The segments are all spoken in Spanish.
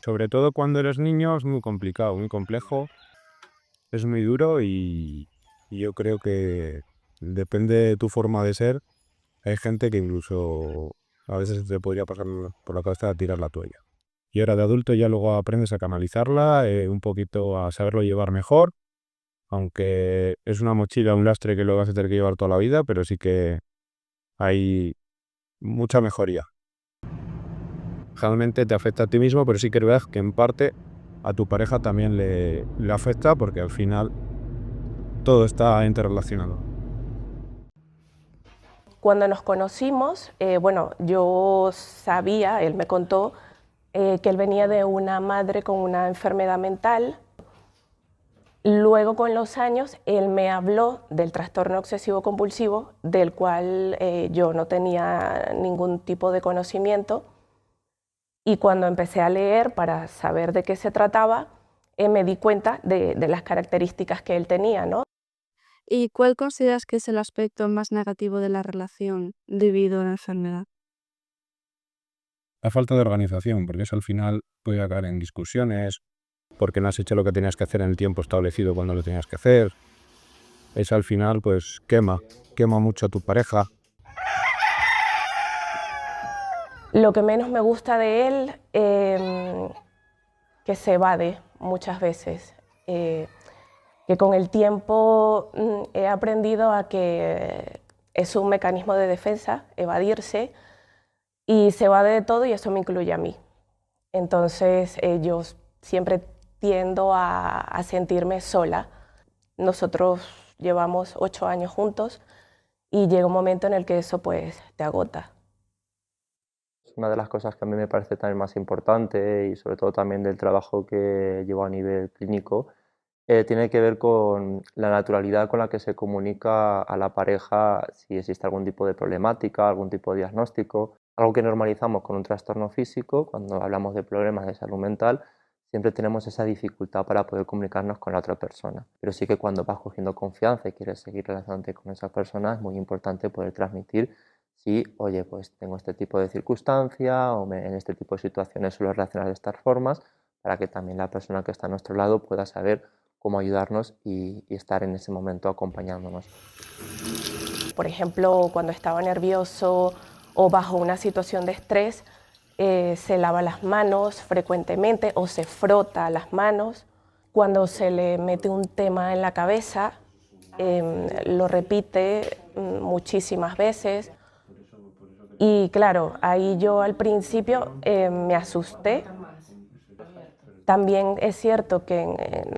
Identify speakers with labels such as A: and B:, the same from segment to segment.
A: Sobre todo cuando eres niño es muy complicado, muy complejo, es muy duro y yo creo que depende de tu forma de ser. Hay gente que incluso a veces te podría pasar por la cabeza tirar la toalla. Y ahora de adulto ya luego aprendes a canalizarla, un poquito a saberlo llevar mejor, aunque es una mochila, un lastre que luego vas a tener que llevar toda la vida, pero sí que hay mucha mejoría. Realmente te afecta a ti mismo, pero sí que es verdad que en parte a tu pareja también le afecta porque al final todo está interrelacionado.
B: Cuando nos conocimos, bueno, yo sabía, él me contó que él venía de una madre con una enfermedad mental. Luego, con los años, él me habló del trastorno obsesivo compulsivo, del cual yo no tenía ningún tipo de conocimiento. Y cuando empecé a leer para saber de qué se trataba, me di cuenta de las características que él tenía, ¿no?
C: ¿Y cuál consideras que es el aspecto más negativo de la relación debido a la enfermedad?
A: La falta de organización, porque eso al final puede acabar en discusiones, porque no has hecho lo que tenías que hacer en el tiempo establecido cuando lo tenías que hacer. Eso al final pues quema mucho a tu pareja.
B: Lo que menos me gusta de él, que se evade muchas veces, que con el tiempo he aprendido a que es un mecanismo de defensa, evadirse, y se evade de todo y eso me incluye a mí. Entonces yo siempre tiendo a sentirme sola. Nosotros llevamos 8 años juntos y llega un momento en el que eso pues te agota.
D: Una de las cosas que a mí me parece también más importante y sobre todo también del trabajo que llevo a nivel clínico, tiene que ver con la naturalidad con la que se comunica a la pareja si existe algún tipo de problemática, algún tipo de diagnóstico, algo que normalizamos con un trastorno físico. Cuando hablamos de problemas de salud mental, siempre tenemos esa dificultad para poder comunicarnos con la otra persona. Pero sí que cuando vas cogiendo confianza y quieres seguir relacionándote con esa persona, es muy importante poder transmitir si, oye, pues tengo este tipo de circunstancia o en este tipo de situaciones suelo reaccionar de estas formas, para que también la persona que está a nuestro lado pueda saber cómo ayudarnos y estar en ese momento acompañándonos.
B: Por ejemplo, cuando estaba nervioso o bajo una situación de estrés, se lava las manos frecuentemente o se frota las manos. Cuando se le mete un tema en la cabeza, lo repite muchísimas veces. Y claro, ahí yo al principio me asusté. También es cierto que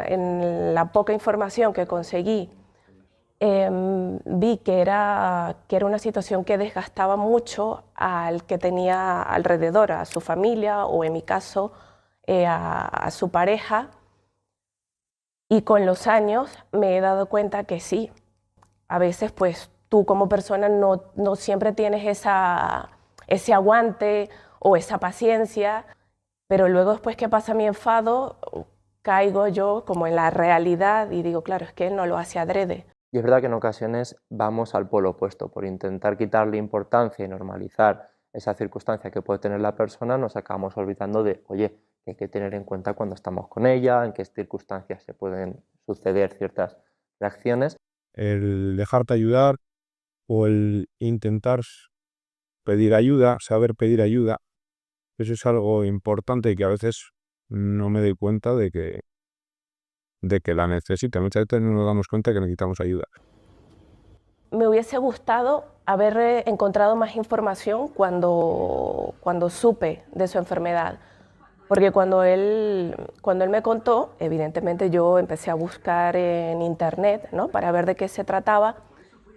B: en la poca información que conseguí, vi que era una situación que desgastaba mucho al que tenía alrededor, a su familia o en mi caso a su pareja. Y con los años me he dado cuenta que sí, a veces pues tú como persona no siempre tienes ese aguante o esa paciencia, pero luego después que pasa mi enfado, caigo yo como en la realidad y digo, claro, es que él no lo hace adrede.
D: Y es verdad que en ocasiones vamos al polo opuesto, por intentar quitarle importancia y normalizar esa circunstancia que puede tener la persona, nos acabamos olvidando de, oye, que hay que tener en cuenta cuando estamos con ella, en qué circunstancias se pueden suceder ciertas reacciones.
A: El dejarte ayudar o el intentar pedir ayuda, saber pedir ayuda, eso es algo importante y que a veces no me doy cuenta de que la necesito. Muchas veces no nos damos cuenta que necesitamos ayuda.
B: Me hubiese gustado haber encontrado más información cuando supe de su enfermedad, porque cuando él me contó, evidentemente yo empecé a buscar en internet, ¿no?, para ver de qué se trataba,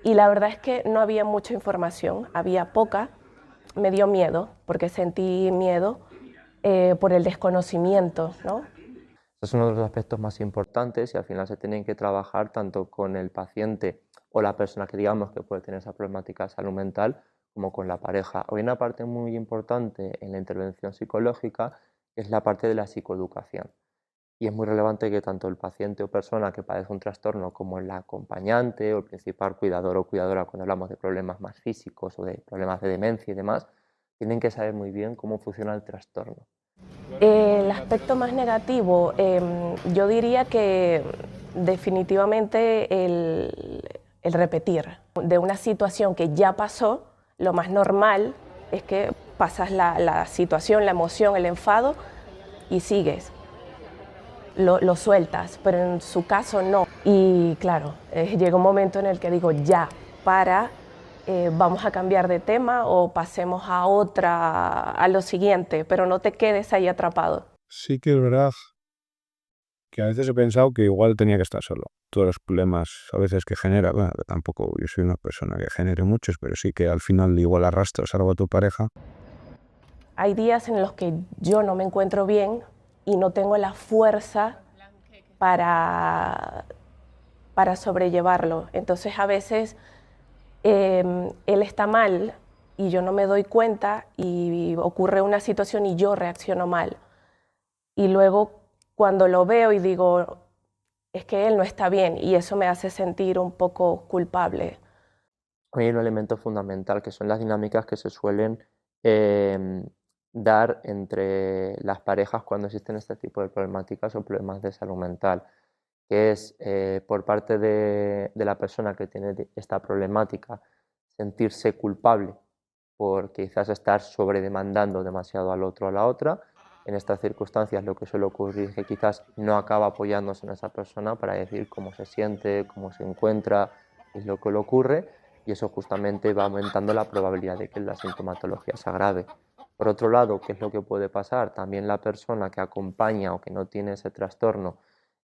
B: y la verdad es que no había mucha información, había poca. Me dio miedo, porque sentí miedo por el desconocimiento, ¿no?
D: Es uno de los aspectos más importantes y al final se tienen que trabajar tanto con el paciente o la persona que digamos que puede tener esa problemática de salud mental como con la pareja. Hay una parte muy importante en la intervención psicológica que es la parte de la psicoeducación. Y es muy relevante que tanto el paciente o persona que padece un trastorno como el acompañante o el principal cuidador o cuidadora cuando hablamos de problemas más físicos o de problemas de demencia y demás, tienen que saber muy bien cómo funciona el trastorno.
B: El aspecto más negativo, yo diría que definitivamente el repetir de una situación que ya pasó. Lo más normal es que pasas la situación, la emoción, el enfado y sigues, lo sueltas, pero en su caso no. Y claro, llega un momento en el que digo ya, vamos a cambiar de tema o pasemos a lo siguiente, pero no te quedes ahí atrapado.
A: Sí que es verdad que a veces he pensado que igual tenía que estar solo. Todos los problemas a veces que genera, bueno, que tampoco yo soy una persona que genere muchos, pero sí que al final igual arrastras algo a tu pareja.
B: Hay días en los que yo no me encuentro bien y no tengo la fuerza para sobrellevarlo. Entonces a veces él está mal y yo no me doy cuenta y ocurre una situación y yo reacciono mal. Y luego cuando lo veo y digo, es que él no está bien y eso me hace sentir un poco culpable.
D: Hay un elemento fundamental que son las dinámicas que se suelen dar entre las parejas cuando existen este tipo de problemáticas o problemas de salud mental, que es por parte de la persona que tiene esta problemática sentirse culpable por quizás estar sobredemandando demasiado al otro o a la otra. En estas circunstancias lo que suele ocurrir es que quizás no acaba apoyándose en esa persona para decir cómo se siente, cómo se encuentra, qué es lo que le ocurre, y eso justamente va aumentando la probabilidad de que la sintomatología se agrave. Por otro lado, ¿qué es lo que puede pasar? También la persona que acompaña o que no tiene ese trastorno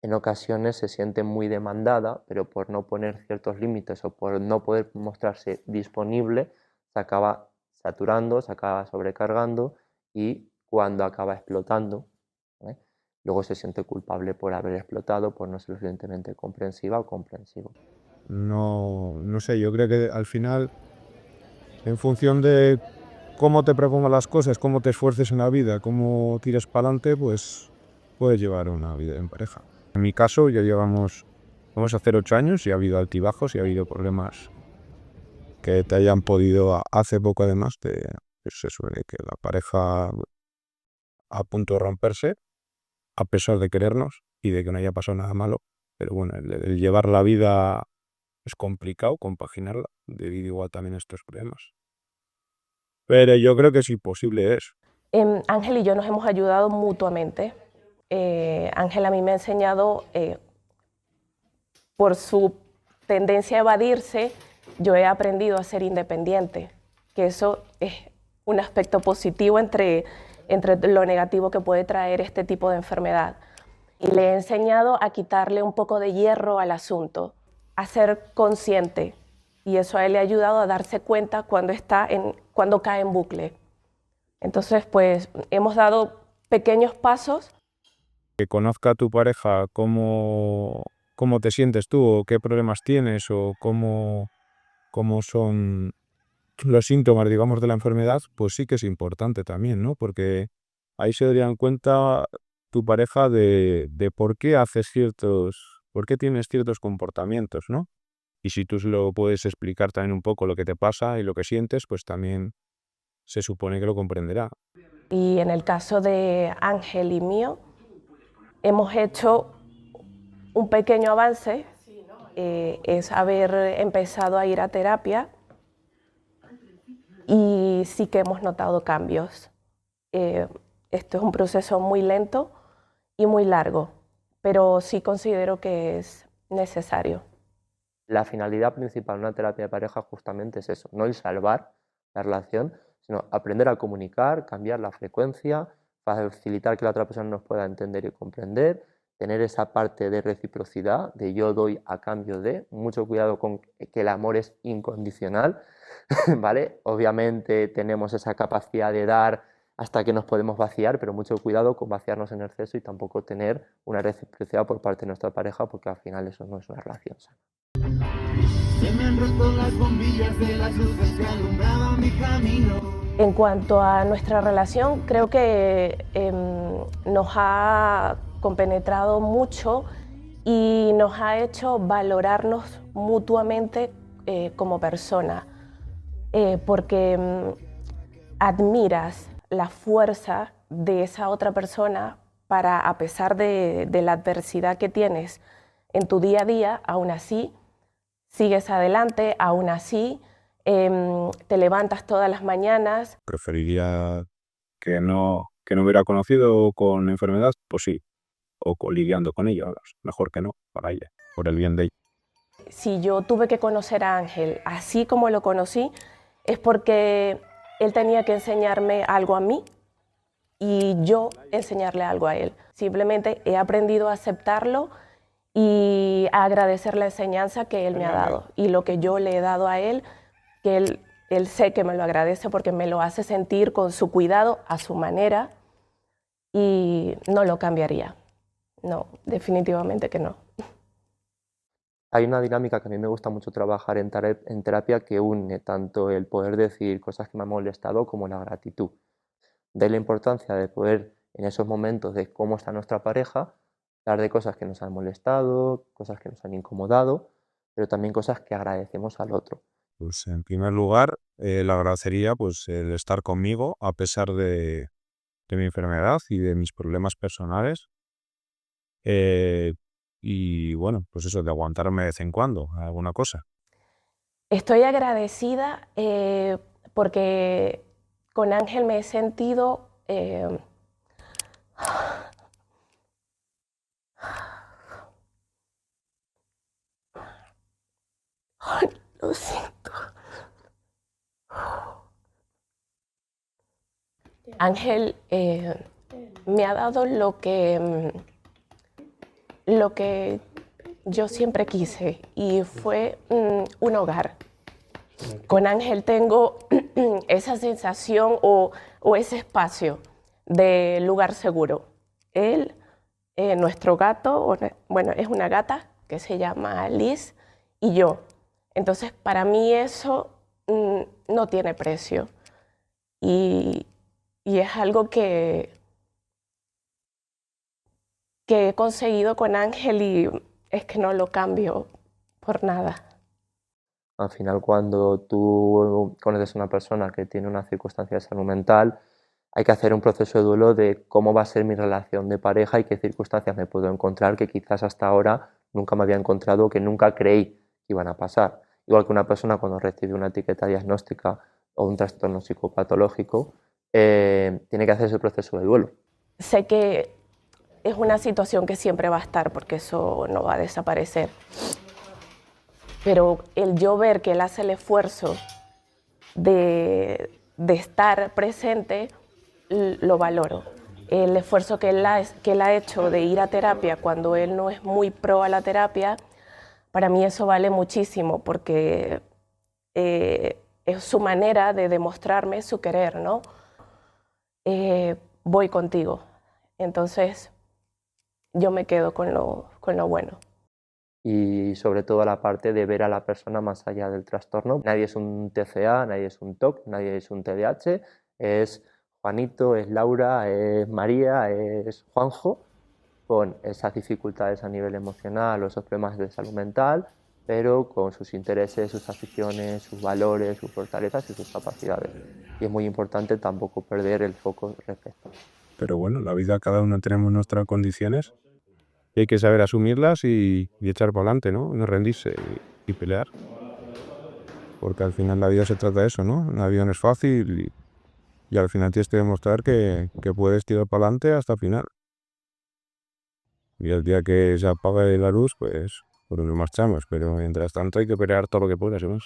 D: en ocasiones se siente muy demandada, pero por no poner ciertos límites o por no poder mostrarse disponible, se acaba saturando, se acaba sobrecargando y cuando acaba explotando, ¿eh? Luego se siente culpable por haber explotado, por no ser suficientemente comprensiva o comprensivo.
A: No sé, yo creo que al final, en función de cómo te propongas las cosas, cómo te esfuerces en la vida, cómo tires para adelante, pues puedes llevar una vida en pareja. En mi caso ya vamos a hacer 8 años y ha habido altibajos y ha habido problemas que te hayan podido, hace poco además, pues eso, de que la pareja a punto de romperse, a pesar de querernos y de que no haya pasado nada malo. Pero bueno, el llevar la vida es complicado, compaginarla, debido igual también a estos problemas. Pero yo creo que es imposible eso.
B: Ángel y yo nos hemos ayudado mutuamente. Ángel a mí me ha enseñado, por su tendencia a evadirse, yo he aprendido a ser independiente, que eso es un aspecto positivo entre lo negativo que puede traer este tipo de enfermedad. Y le he enseñado a quitarle un poco de hierro al asunto, a ser consciente. Y eso a él le ha ayudado a darse cuenta cuando cae en bucle. Entonces, pues hemos dado pequeños pasos.
A: Que conozca a tu pareja cómo te sientes tú o qué problemas tienes o cómo son los síntomas, digamos, de la enfermedad, pues sí que es importante también, ¿no? Porque ahí se darían cuenta tu pareja de por qué por qué tienes ciertos comportamientos, ¿no? Y si tú se lo puedes explicar también un poco lo que te pasa y lo que sientes, pues también se supone que lo comprenderá.
B: Y en el caso de Ángel y mío, hemos hecho un pequeño avance, es haber empezado a ir a terapia y sí que hemos notado cambios. Esto es un proceso muy lento y muy largo, pero sí considero que es necesario.
D: La finalidad principal de una terapia de pareja justamente es eso, no el salvar la relación, sino aprender a comunicar, cambiar la frecuencia, facilitar que la otra persona nos pueda entender y comprender, tener esa parte de reciprocidad, de yo doy a cambio de, mucho cuidado con que el amor es incondicional, ¿vale? Obviamente tenemos esa capacidad de dar hasta que nos podemos vaciar, pero mucho cuidado con vaciarnos en exceso y tampoco tener una reciprocidad por parte de nuestra pareja, porque al final eso no es una relación sana.
E: Se me han roto las bombillas de las luces que alumbraban mi camino.
B: En cuanto a nuestra relación, creo que nos ha compenetrado mucho y nos ha hecho valorarnos mutuamente como persona, porque admiras la fuerza de esa otra persona para, a pesar de la adversidad que tienes en tu día a día, aún así sigues adelante, aún así te levantas todas las mañanas.
A: Preferiría que no me hubiera conocido con enfermedad, pues sí, o lidiando con ella, mejor que no, para ella, por el bien de ella.
B: Si yo tuve que conocer a Ángel así como lo conocí, es porque él tenía que enseñarme algo a mí y yo enseñarle algo a él. Simplemente he aprendido a aceptarlo y a agradecer la enseñanza que él me ha dado y lo que yo le he dado a él, que él sé que me lo agradece porque me lo hace sentir con su cuidado, a su manera, y no lo cambiaría. No, definitivamente que no.
D: Hay una dinámica que a mí me gusta mucho trabajar en terapia que une tanto el poder decir cosas que me han molestado como la gratitud. De la importancia de poder, en esos momentos de cómo está nuestra pareja, hablar de cosas que nos han molestado, cosas que nos han incomodado, pero también cosas que agradecemos al otro.
A: Pues en primer lugar, le agradecería pues el estar conmigo a pesar de mi enfermedad y de mis problemas personales. Y bueno, pues eso, de aguantarme de vez en cuando alguna cosa.
B: Estoy agradecida porque con Ángel me he sentido lo siento. Ángel me ha dado lo que yo siempre quise y fue un hogar. Con Ángel tengo esa sensación o ese espacio de lugar seguro. Él, nuestro gato, bueno, es una gata que se llama Liz, y yo. Entonces, para mí eso no tiene precio. Y es algo que he conseguido con Ángel y es que no lo cambio por nada.
D: Al final, cuando tú conoces a una persona que tiene una circunstancia de salud mental, hay que hacer un proceso de duelo de cómo va a ser mi relación de pareja y qué circunstancias me puedo encontrar que quizás hasta ahora nunca me había encontrado o que nunca creí que iban a pasar. Igual que una persona cuando recibe una etiqueta diagnóstica o un trastorno psicopatológico, tiene que hacer ese proceso de duelo.
B: Sé que es una situación que siempre va a estar porque eso no va a desaparecer. Pero el yo ver que él hace el esfuerzo de estar presente, lo valoro. El esfuerzo que él ha hecho de ir a terapia cuando él no es muy pro a la terapia, para mí eso vale muchísimo porque es su manera de demostrarme su querer, ¿no? Voy contigo. Entonces, yo me quedo con lo bueno.
D: Y sobre todo la parte de ver a la persona más allá del trastorno. Nadie es un TCA, nadie es un TOC, nadie es un TDAH, es Juanito, es Laura, es María, es Juanjo, con esas dificultades a nivel emocional o esos problemas de salud mental, pero con sus intereses, sus aficiones, sus valores, sus fortalezas y sus capacidades. Y es muy importante tampoco perder el foco respecto.
A: Pero bueno, la vida, cada uno tenemos nuestras condiciones y hay que saber asumirlas y echar para adelante, ¿no? No rendirse y pelear. Porque al final la vida se trata de eso, ¿no? La vida no es fácil y al final tienes que demostrar que puedes tirar para adelante hasta el final. Y el día que se apague la luz, pues nos marchamos. Pero mientras tanto hay que pelear todo lo que puedas, ¿no?